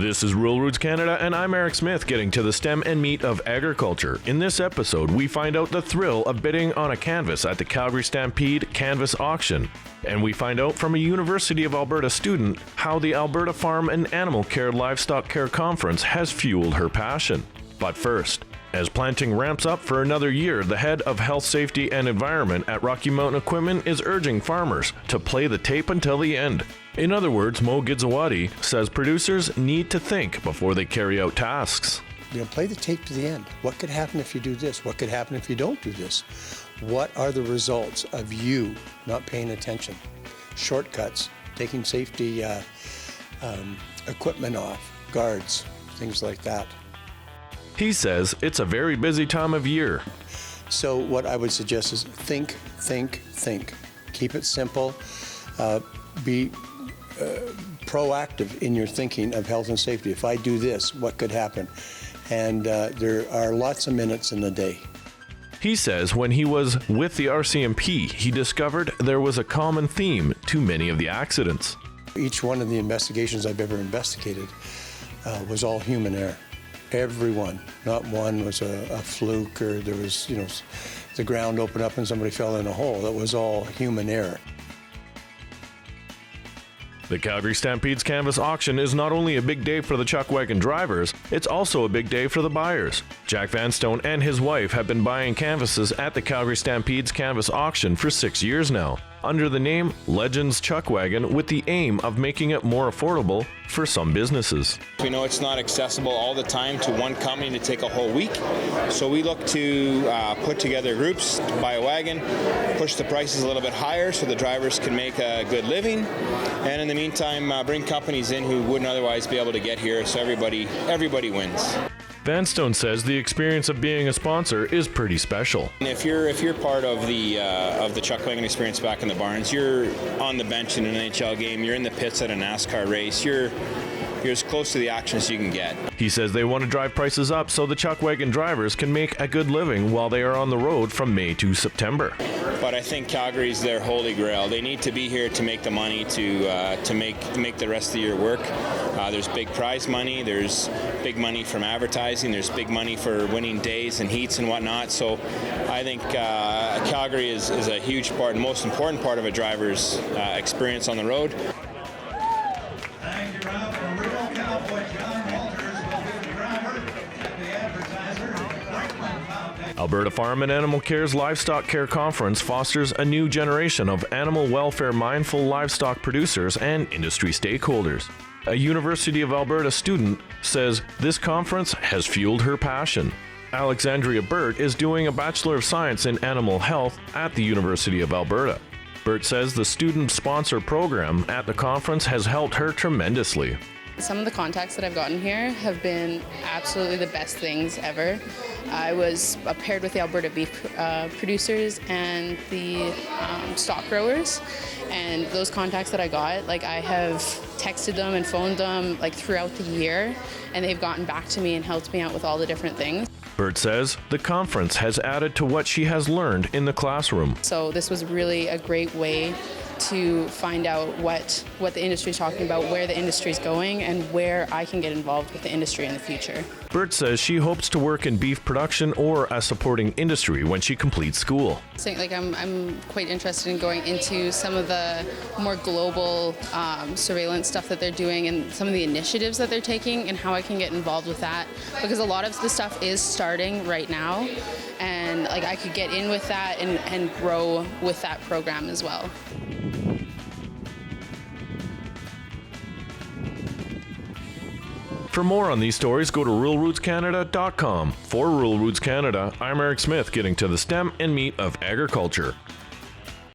This is Rural Roots Canada, and I'm Eric Smith, getting to the stem and meat of agriculture. In this episode, we find out the thrill of bidding on a canvas at the Calgary Stampede Canvas Auction. And we find out from a University of Alberta student how the Alberta Farm and Animal Care Livestock Care Conference has fueled her passion. But first, as planting ramps up for another year, the head of Health, Safety and Environment at Rocky Mountain Equipment is urging farmers to play the tape until the end. In other words, Gudzowaty says producers need to think before they carry out tasks. Play the tape to the end. What could happen if you do this? What could happen if you don't do this? What are the results of you not paying attention? Shortcuts, taking safety equipment off, guards, things like that. He says it's a very busy time of year. So what I would suggest is think. Keep it simple. Be proactive in your thinking of health and safety. If I do this, what could happen? And there are lots of minutes in the day. He says when he was with the RCMP, he discovered there was a common theme to many of the accidents. Each one of the investigations I've ever investigated was all human error. Every one. Not one was a fluke, or there was, the ground opened up and somebody fell in a hole. That was all human error. The Calgary Stampede's Canvas Auction is not only a big day for the chuck wagon drivers, it's also a big day for the buyers. Jack Vanstone and his wife have been buying canvases at the Calgary Stampede's Canvas Auction for 6 years now, under the name Legends Chuck Wagon, with the aim of making it more affordable for some businesses. We know it's not accessible all the time to one company to take a whole week, so we look to put together groups, buy a wagon, push the prices a little bit higher so the drivers can make a good living, and in the meantime bring companies in who wouldn't otherwise be able to get here, so everybody wins. Vanstone says the experience of being a sponsor is pretty special. And if you're part of the chuck wagon experience back in the barns, you're on the bench in an NHL game, you're in the pits at a NASCAR race, you're as close to the action as you can get. He says they want to drive prices up so the chuck wagon drivers can make a good living while they are on the road from May to September. But I think Calgary's their holy grail. They need to be here to make the money to make the rest of the year work. There's big prize money, there's big money from advertising, there's big money for winning days and heats and whatnot. So I think Calgary is a huge part, and most important part of a driver's experience on the road. Thank you, Rob. From Rural Cowboy John Walters will be the driver and the advertiser, Franklin Fountain. Alberta Farm and Animal Care's Livestock Care Conference fosters a new generation of animal welfare mindful livestock producers and industry stakeholders. A University of Alberta student says this conference has fueled her passion. Alexandria Burt is doing a Bachelor of Science in Animal Health at the University of Alberta. Burt says the student sponsor program at the conference has helped her tremendously. Some of the contacts that I've gotten here have been absolutely the best things ever. I was paired with the Alberta beef producers and the stock growers, and those contacts that I got, I have texted them and phoned them throughout the year, and they've gotten back to me and helped me out with all the different things. Burt says the conference has added to what she has learned in the classroom. So this was really a great way to find out what the industry is talking about, where the industry is going, and where I can get involved with the industry in the future. Burt says she hopes to work in beef production or a supporting industry when she completes school. So, I'm quite interested in going into some of the more global surveillance stuff that they're doing, and some of the initiatives that they're taking, and how I can get involved with that, because a lot of the stuff is starting right now, and I could get in with that and grow with that program as well. For more on these stories, go to ruralrootscanada.com. For Rural Roots Canada, I'm Eric Smith, getting to the stem and meat of agriculture.